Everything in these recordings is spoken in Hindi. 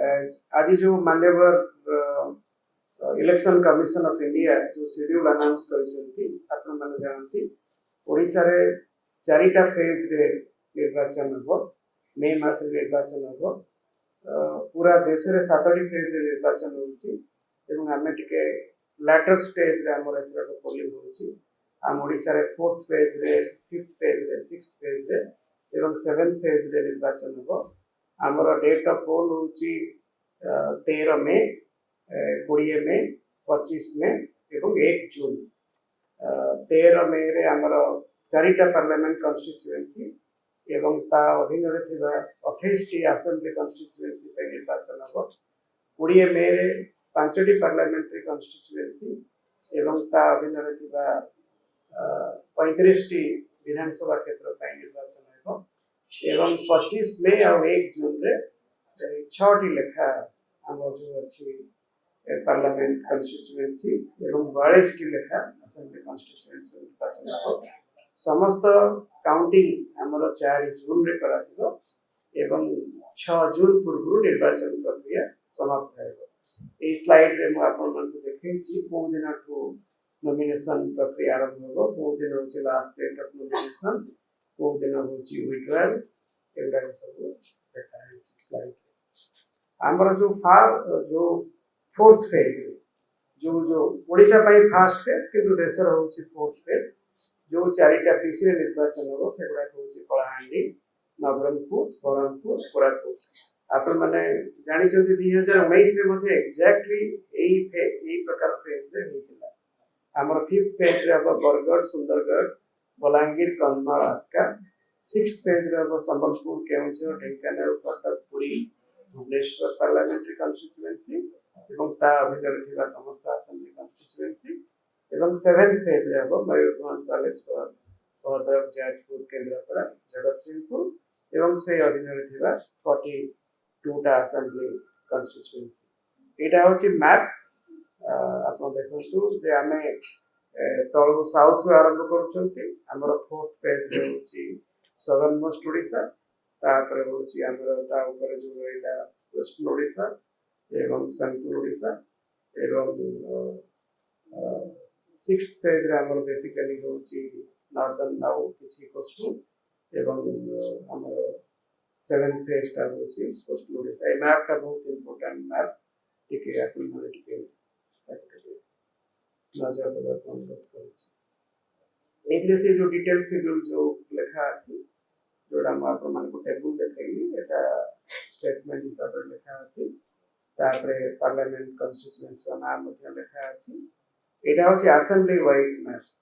आज जो मान्यवर इलेक्शन कमिशन ऑफ इंडिया जो शेड्यूल अनाउंस करछंती आपण माने जानती ओडिसा रे चारिटा फेज रे निर्वाचन हो मे मास रे निर्वाचन हो पूरा देश रे सातटी फेज रे निर्वाचन होउची एवं आमे टिके लैटर स्टेज रे हमर एथरा पोलिंग होउची आम ओडिसा रे फोर्थ फेज रे फिफ्थ फेज रे सिक्स्थ फेज रे एवं सेवेंथ फेज रे निर्वाचन हो आमर डेट ऑफ पोल होउची 13 मे 20 मे 25 मे एवं 1 जून 13 मे रे आमर चारिटा पार्लियामेंट कॉन्स्टिट्यूएंसी एवं ता अधीन रे थिबा 28 टी असेंबली कॉन्स्टिट्यूएंसी पे निर्वाचन हो 20 मे रे 5टी पार्लियामेंट्री कॉन्स्टिट्यूएंसी एवं ता अधीन रे थिबा 35 टी विधानसभा क्षेत्र पे निर्वाचन हो एवं 25 मे और 1 जून रे 6 टी लेखा हम जो अछि पार्लियामेंट कॉन्स्टिट्यूएंसी एवं 42 टी लेखा असेंबली कॉन्स्टिट्यूएंसी निर्वाचन हो समस्त काउंटिंग हमरो 4 जून रे करा छिलो एवं 6 जून पूर्व निर्वाचन प्रक्रिया समाप्त है ए स्लाइड रे म आपन मन को देखै छी को दिन टू नॉमिनेशन प्रक्रिया आरंभ हो को दिन होचे लास्ट डेट ऑफ नॉमिनेशन को दिन होची विड्रॉल एवडा सब देखा है स्लाइड हमरो जो फोर्थ फेज जो ओडिसा पई फर्स्ट फेज किंतु देशर होची फोर्थ फेज जो चारिटा पीसी रे निर्वाचन हो सेगुडा होची कलाहांडी नवरंगपुर बरहमपुर कोरापुट आपण माने जानि चंती 2019 रे मध्ये एग्जैक्टली एई प्रकार फेज रे हेतिला हमर फिफ्थ फेज रे अब बरगढ़ सुंदरगढ़ बलांगीर कंधमाल आस्का सिक्स्थ फेज रे अब संबलपुर केउंझर ढेंकानाल कटक पुरी भुवनेश्वर पार्लियामेंट्री कॉन्स्टिट्यूएंसी एवं ता अधीन थिबा समस्त असेंबली कॉन्स्टिट्यूएंसी एवं सेवेंथ फेज रे अब मयूरभंज बालेश्वर भद्रक जाजपुर केंद्रापड़ा जगतसिंहपुर एवं से अधीन थिबा 42 टा असेंबली कॉन्स्टिट्यूएंसी एटा होची मैप आपण देखंतु जे आमे तळु साउथ रो आरंभ करूचंती हमर फोर्थ फेज रे होची सदर्न मोस्ट ओडिसा तापर होची हमर ता ऊपर जो रहिला वेस्ट ओडिसा एवं सेंट्रल ओडिसा एवं सिक्स्थ फेज रे हमर बेसिकली होची नॉर्दर्न नाउ किछि कोस्टल एवं हमर सेवेंथ फेज ता होची कोस्टल ओडिसा ए मैप ता बहुत इंपोर्टेंट मैप टिके अपन माने टिके नजर देबा को अनुरोध करै छी एथिले से जो डिटेल शेड्यूल जो लेखा अछि जोडा हम आपन मन को टेबल देखैली एटा स्टेटमेंट हिसाब रे लेखा अछि तापरे पार्लियामेंट कॉन्स्टिट्यूएंसी रा नाम मध्ये लेखा अछि एटा होची असेंबली वाइज मैप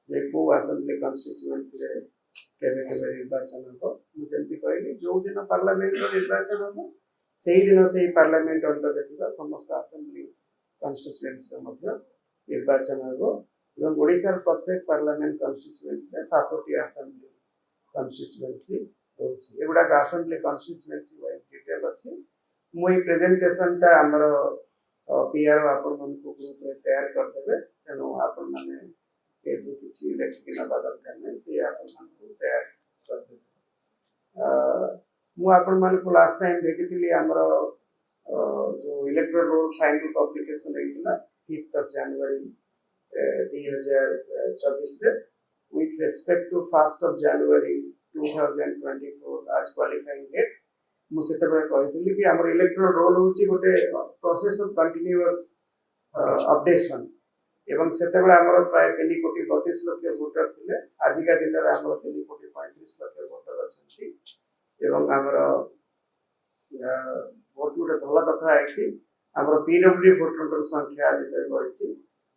जे को असेंबली कॉन्स्टिट्यूएंसी रे केबे केबे निर्वाचन हो मु जेंति कहली जो दिन पार्लियामेंट रो निर्वाचन हो सेही दिन सेही पार्लियामेंट अंडर देखिबा समस्त असेंबली कॉन्स्टिट्यूएंसी रो मध्ये निर्वाचन हो एवं ओडिसा प्रत्येक पार्लियामेंट कॉन्स्टिट्यूएंसी रे 7टी असेंबली कॉन्स्टिट्यूएंसी होची एगुडा असेंबली कॉन्स्टिट्यूएंसी वाइज डिटेल अछि मु ए प्रेजेंटेशन ता हमर पीआर आपन मन को ग्रुप रे शेयर कर देबे तनो आपन माने एदि किछि लेखि न बदल करने से आपन मन को शेयर कर देबे मु आपन मन को लास्ट टाइम भेटिथिली हमर जो इलेक्टोरल रोल फाइनल पब्लिकेशन हेतिला 5th of January 2024 रे with respect to 1st of January 2024 as qualifying date मु सेते बे कहितली कि हमर इलेक्टोरल रोल होची गोटे प्रोसेस ऑफ कंटीन्यूअस अपडेशन एवं सेते बे हमर प्राय 3 कोटी 32 लाख वोटर थिले आजिका दिन रे हमर 3 कोटी 35 लाख वोटर अछंती एवं हमर बहुत गुटे भला कथा आइछि हमर पीडब्ल्यू वोटर संख्या भीतर बढ़िछि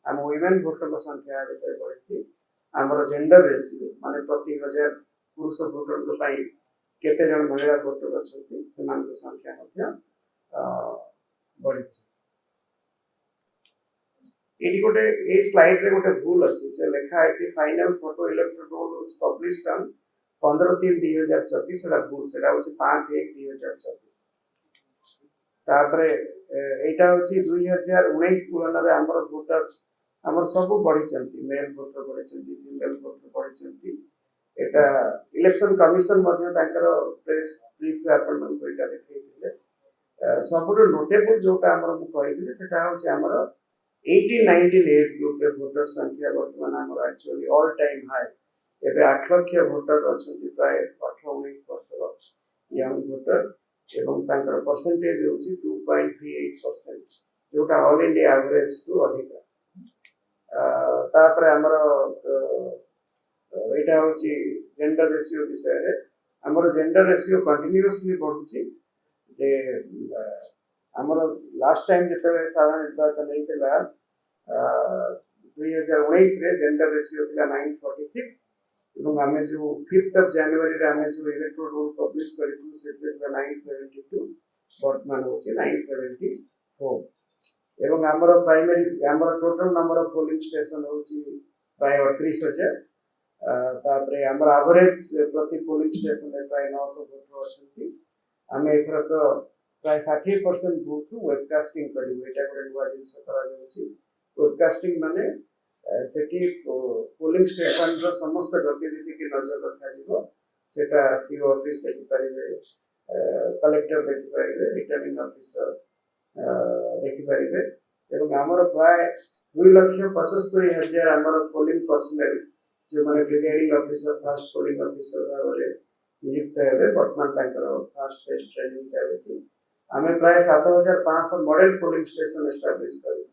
हम वुमेन वोटर संख्या भीतर बढ़िछि हमर जेंडर रेशियो माने प्रति 1000 पुरुष वोटर को पाई केते जन महिला वोटर अछंती समान संख्या मध्ये बढ़िछि एडी गोटे ए स्लाइड रे गोटे भूल अछि से लेखा आइछि final photo electoral roll was published on 15/3/2024 सेडा भूल सेडा होछि 5/1/2024 तापरे एटा होछि 2019 तुलना रे हमर वोटर हमर सब बढ़ी चंती मेल वोटर बढ़ी चंती फीमेल वोटर बढ़ी चंती एटा इलेक्शन कमिशन मध्ये ताकर प्रेस ब्रीफ अपन मन को एटा देखै दिले ସବୁଠୁ ନୋଟେବୁଲ ଯୋଉଟା ଆମର ମୁଁ କହିଥିଲି ସେଟା ହଉଛି ଆମର 18-19 ଏଜ୍ ଗ୍ରୁପରେ ଭୋଟର ସଂଖ୍ୟା ବର୍ତ୍ତମାନ ଆମର ଆକ୍ଚୁଆଲି ଅଲ୍ ଟାଇମ୍ ହାଇ। ଏବେ 8 ଲକ୍ଷ ଭୋଟର ଅଛନ୍ତି ପ୍ରାୟ 18-19 ବର୍ଷର ୟଙ୍ଗ ଭୋଟର ଏବଂ ତାଙ୍କର ପରସେଣ୍ଟେଜ ହେଉଛି 2.38%, ଯୋଉଟା ଅଲ୍ ଇଣ୍ଡିଆ ଆଭରେଜଠୁ ଅଧିକା। ତାପରେ ଆମର ଏଇଟା ହଉଛି ଜେଣ୍ଡର ରେସିଓ ବିଷୟରେ। ଆମର ଜେଣ୍ଡର ରେସିଓ କଣ୍ଟିନ୍ୟୁଅସଲି ବଢୁଛି। ଯେ ଆମର ଲାଷ୍ଟ ଟାଇମ୍ ଯେତେବେଳେ ସାଧାରଣ ନିର୍ବାଚନ ହେଇଥିଲା 2019ରେ ଜେଣ୍ଡର ରେସିଓ ଥିଲା 946 ଏବଂ ଆମେ ଯୋଉ 5th of January ରେ ଆମେ ଯୋଉ ଇଲେକ୍ଟ୍ରୋଲ ରୋଲ ପବ୍ଲିଶ କରିଥିଲୁ ସେଥିରେ ଥିଲା 972, ବର୍ତ୍ତମାନ ହଉଛି 974। ଏବଂ ଆମର ପ୍ରାଇମେରୀ ଆମର total number of polling station ହଉଛି ପ୍ରାୟ 38,000। ତାପରେ ଆମର ଆଭରେଜ ପ୍ରତି ପୋଲିଂ ଷ୍ଟେସନରେ ପ୍ରାୟ 900 ଭୋଟର ଅଛନ୍ତି। ଆମେ ଏଥରକ ପ୍ରାୟ 60% ବୁଥ୍ ୱେବକାଷ୍ଟିଂ କରିବୁ। ଏଇଟା ଗୋଟେ ନୂଆ ଜିନିଷ କରାଯାଉଛି। ୱେବକାଷ୍ଟିଂ ମାନେ ସେଠି ପୋଲିଂ ଷ୍ଟେସନର ସମସ୍ତ ଗତିବିଧିକି ନଜର ରଖାଯିବ। ସେଟା ସିଓ ଅଫିସ ଦେଖିପାରିବେ, କଲେକ୍ଟର ଦେଖିପାରିବେ, ରିଟର୍ଣ୍ଣିଂ ଅଫିସର ଦେଖିପାରିବେ ଏବଂ ଆମର ପ୍ରାୟ 2,75,000 ଆମର ପୋଲିଂ ପର୍ସନାଲ ଯେଉଁମାନେ presiding officer first polling officer ଭାବରେ ନିଯୁକ୍ତ ହେବେ। ବର୍ତ୍ତମାନ ତାଙ୍କର ଫାଷ୍ଟ ଫେଜ୍ ଟ୍ରେନିଂ ଚାଲିଛି। ଆମେ ପ୍ରାୟ 7,500 ମଡେଲ ପୋଲିଂ ଷ୍ଟେସନ ଏଷ୍ଟାବ୍ଲିଶ କରିବୁ।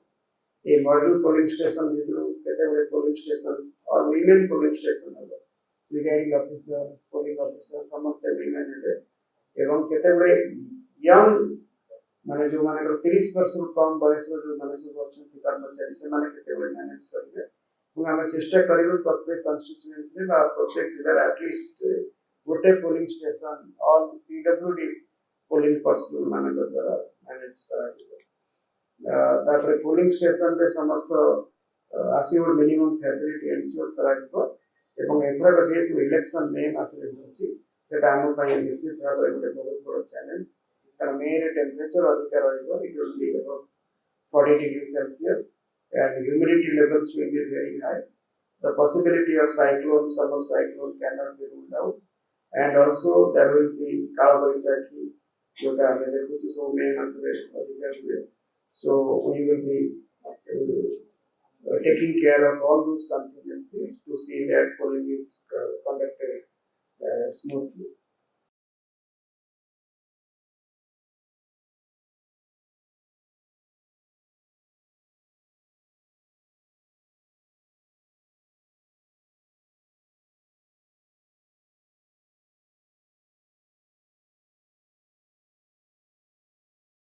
এই মডেল পোলিং স্টেশন ভিতରୁ କେତେବେଳେ ପୋଲିଂ ଷ୍ଟେସନ और ୱିମେନ୍ ପୋଲିଂ ଷ୍ଟେସନ ହେବ। ପ୍ରିଜାଇଡିଂ ଅଫିସର, ପୋଲିଂ ଅଫିସର ସମସ୍ତେ ୱିମେନ୍ ହେବେ ଏବଂ କେତେବେଳେ ୟଙ୍ଗ ମାନେ ଯୋଉମାନଙ୍କର 30 ବର୍ଷରୁ କମ ବୟସର ଯୋଉମାନେ ସବୁ ଅଛନ୍ତି କର୍ମଚାରୀ ସେମାନେ କେତେବେଳେ ମ୍ୟାନେଜ କରିବେ। ଏବଂ ଆମେ ଚେଷ୍ଟା କରିବୁ ପ୍ରତ୍ୟେକ କନଷ୍ଟିଚ୍ୟୁଏନ୍ସିରେ ବା ପ୍ରତ୍ୟେକ ଜିଲ୍ଲାରେ ଆଟଲିଷ୍ଟ ଗୋଟେ polling station all PWD polling personnel ମାନଙ୍କ ଦ୍ୱାରା ମ୍ୟାନେଜ କରାଯିବ। ତାପରେ ପୋଲିଂ ଷ୍ଟେସନରେ ସମସ୍ତ ଆସିଓର୍ଡ ମିନିମମ୍ ଫ୍ୟାସିଲିଟି ଏନସିଓର କରାଯିବ ଏବଂ ଏଥରକ ଯେହେତୁ ଇଲେକ୍ସନ ମେ ମାସରେ ହେଉଛି ସେଟା ଆମ ପାଇଁ ନିଶ୍ଚିତ ଭାବରେ ଗୋଟେ ବହୁତ ବଡ଼ ଚ୍ୟାଲେଞ୍ଜ। କାରଣ ମେରେ ଟେମ୍ପରେଚର ଅଧିକା ରହିବ, it will be above 40 degrees Celsius and humidity levels will be very high. The possibility of cyclone, summer cyclone cannot be ruled out, and also there will be Kala Baisakhi, jota ame dekhuchu so May masare adhika hue. So we will be taking care of all those contingencies to see that polling is conducted smoothly.